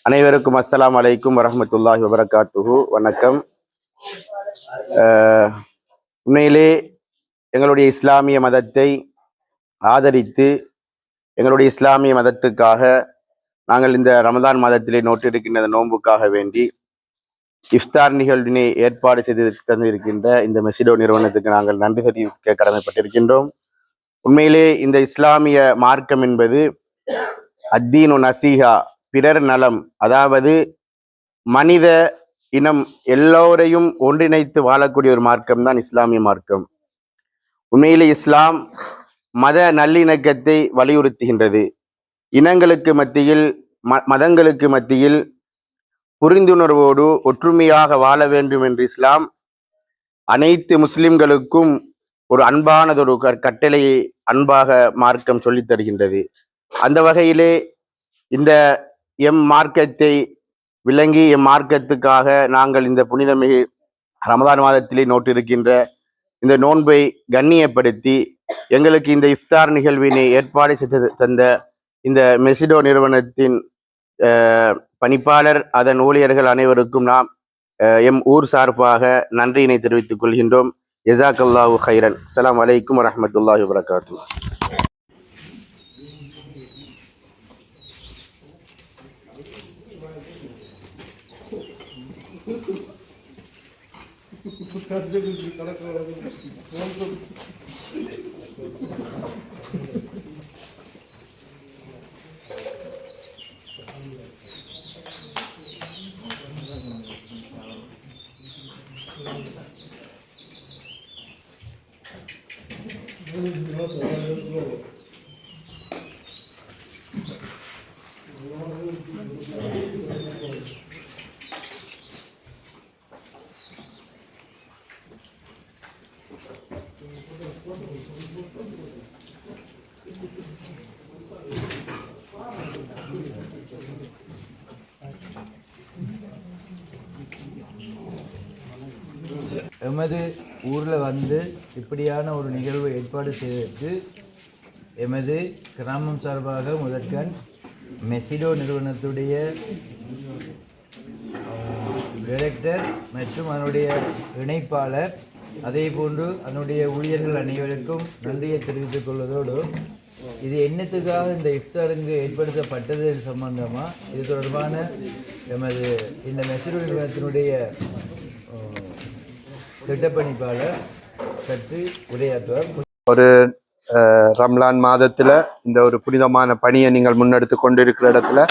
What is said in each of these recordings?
அனைவருக்கும் அஸ்ஸலாமு அலைக்கும் வரஹ்மத்துல்லாஹி வபரகாத்துஹு. வணக்கம். உண்மையிலே எங்களுடைய இஸ்லாமிய மதத்தை ஆதரித்து எங்களுடைய இஸ்லாமிய மதத்துக்காக நாங்கள் இந்த ரமதான் மாதத்திலே நோட்டிருக்கின்ற நோன்புக்காக வேண்டி இஃப்தார் நிகழ்வினை ஏற்பாடு செய்து தந்திருக்கின்ற இந்த மெசிடோ நிறுவனத்துக்கு நாங்கள் நன்றி தெரிவிக்க கடமைப்பட்டிருக்கின்றோம். உண்மையிலே இந்த இஸ்லாமிய மார்க்கம் என்பது அத்தீனு நசீஹா, பிறர் நலம், அதாவது மனித இனம் எல்லோரையும் ஒன்றிணைத்து வாழக்கூடிய ஒரு மார்க்கம் தான் இஸ்லாமிய மார்க்கம். உண்மையிலே இஸ்லாம் மத நல்லிணக்கத்தை வலியுறுத்துகின்றது. இனங்களுக்கு மத்தியில் மதங்களுக்கு மத்தியில் புரிந்துணர்வோடு ஒற்றுமையாக வாழ வேண்டும் என்று இஸ்லாம் அனைத்து முஸ்லிம்களுக்கும் ஒரு அன்பானதொரு கட்டளையை அன்பாக மார்க்கம் சொல்லித் தருகின்றது. அந்த வகையிலே இந்த மார்க்கத்தை விளங்கி மார்க்கத்துக்காக நாங்கள் இந்த புனிதமிகு ரமதான் மாதத்திலே நோட்டிருக்கின்ற இந்த நோன்பை கண்ணியப்படுத்தி எங்களுக்கு இந்த இஃப்தார் நிகழ்வினை ஏற்பாடு செய்து தந்த இந்த மெசிடோ நிறுவனத்தின் பணிப்பாளர், அதன் ஊழியர்கள் அனைவருக்கும் நாம் ஊர் சார்பாக நன்றியினை தெரிவித்துக் கொள்கின்றோம். ஜஸாக்கல்லாஹு ஹைரன். அஸ்ஸலாமு அலைக்கும் வரஹ்மத்துல்லாஹி வபரகாத்துஹு. எமது ஊரில் வந்து இப்படியான ஒரு நிகழ்வை ஏற்பாடு செய்வதற்கு எமது கிராமம் சார்பாக முதற்கண் மெசிடோ நிறுவனத்துடைய டைரக்டர் மற்றும் அதனுடைய இணைப்பாளர், அதே போன்று அதனுடைய ஊழியர்கள் அனைவருக்கும் நன்றியை தெரிவித்துக் கொள்வதோடு, இது என்னத்துக்காக இந்த இஃப்தாருக்கு ஏற்படுத்தப்பட்டது சம்பந்தமாக இது தொடர்பான எமது இந்த மெசிடோ நிறுவனத்தினுடைய திட்டப்பணிப்பாளர் சற்று உரையாற்றுவார். ஒரு ரம்லான் மாதத்துல இந்த ஒரு புனிதமான பணியை நீங்கள் முன்னெடுத்து கொண்டிருக்கிற இடத்துல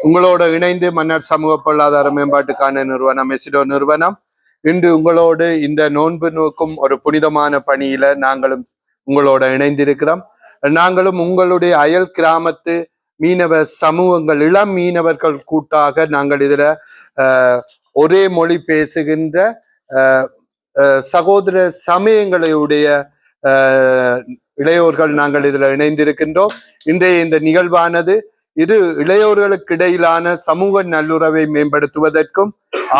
உங்களோட இணைந்து மன்னர் சமூக பொருளாதார மேம்பாட்டுக்கான நிறுவனம் மெசிடோ நிறுவனம் இன்று உங்களோடு இந்த நோன்பு நோக்கும் ஒரு புனிதமான பணியில நாங்களும் உங்களோட இணைந்திருக்கிறோம். நாங்களும் உங்களுடைய அயல் கிராமத்து மீனவ சமூகங்கள், இளம் மீனவர்கள் கூட்டாக நாங்கள் இதுல ஒரே மொழி பேசுகின்ற சகோதர சமயங்களுடைய இளையோர்கள் நாங்கள் இதில் இணைந்திருக்கின்றோம். இன்றைய இந்த நிகழ்வானது இரு இளையோர்களுக்கு இடையிலான சமூக நல்லுறவை மேம்படுத்துவதற்கும்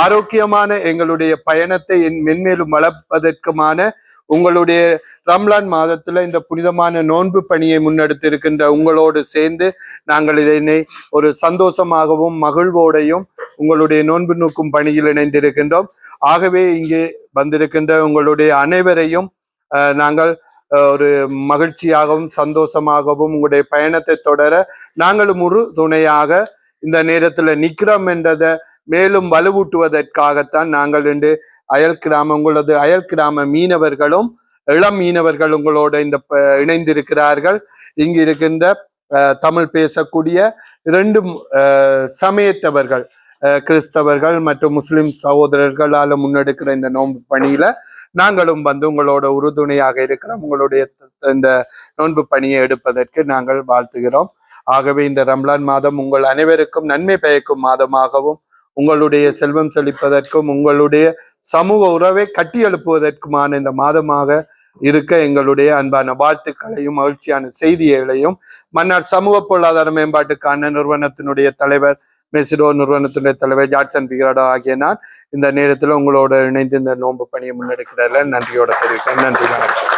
ஆரோக்கியமான எங்களுடைய பயணத்தை மென்மேலும் வளர்ப்பதற்குமான உங்களுடைய ரம்லான் மாதத்துல இந்த புனிதமான நோன்பு பணியை முன்னெடுத்திருக்கின்ற உங்களோடு சேர்ந்து நாங்கள் இதனை ஒரு சந்தோஷமாகவும் மகிழ்வோடையும் உங்களுடைய நோன்பு நோக்கும் பணியில் இணைந்திருக்கின்றோம். ஆகவே இங்கே வந்திருக்கின்ற உங்களுடைய அனைவரையும் நாங்கள் ஒரு மகிழ்ச்சியாகவும் சந்தோஷமாகவும் உங்களுடைய பயணத்தை தொடர நாங்களும் ஒரு துணையாக இந்த நேரத்துல நிக்கிறோம் என்றதை மேலும் வலுவூட்டுவதற்காகத்தான் நாங்கள் இன்று உங்களது அயல் கிராம மீனவர்களும் இளம் மீனவர்கள் உங்களோட இந்த இணைந்திருக்கிறார்கள். இங்கு இருக்கின்ற தமிழ் பேசக்கூடிய இரண்டு சமயத்தவர்கள், கிறிஸ்தவர்கள் மற்றும் முஸ்லிம் சகோதரர்களால் முன்னெடுக்கிற இந்த நோன்பு பணியில நாங்களும் வந்து உங்களோட உறுதுணையாக இருக்கிறோம். உங்களுடைய இந்த நோன்பு பணியை எடுப்பதற்கு நாங்கள் வாழ்த்துகிறோம். ஆகவே இந்த ரம்லான் மாதம் உங்கள் அனைவருக்கும் நன்மை பயக்கும் மாதமாகவும் உங்களுடைய செல்வம் செழிப்பதற்கும் உங்களுடைய சமூக உறவை கட்டி எழுப்புவதற்குமான இந்த மாதமாக இருக்க எங்களுடைய அன்பான வாழ்த்துக்களையும் மகிழ்ச்சியான செய்திகளையும் மன்னார் சமூக பொருளாதார மேம்பாட்டுக்கான நிறுவனத்தினுடைய தலைவர், மெசிடோ நிறுவனத்துடைய தலைவர் ஜாட்சன் பிகராடோ ஆகிய நான் இந்த நேரத்தில் உங்களோட இணைந்து இந்த நோன்பு பணியை முன்னெடுக்கிறதில் நன்றியோட தெரிவிக்கிறேன். நன்றி, வணக்கம்.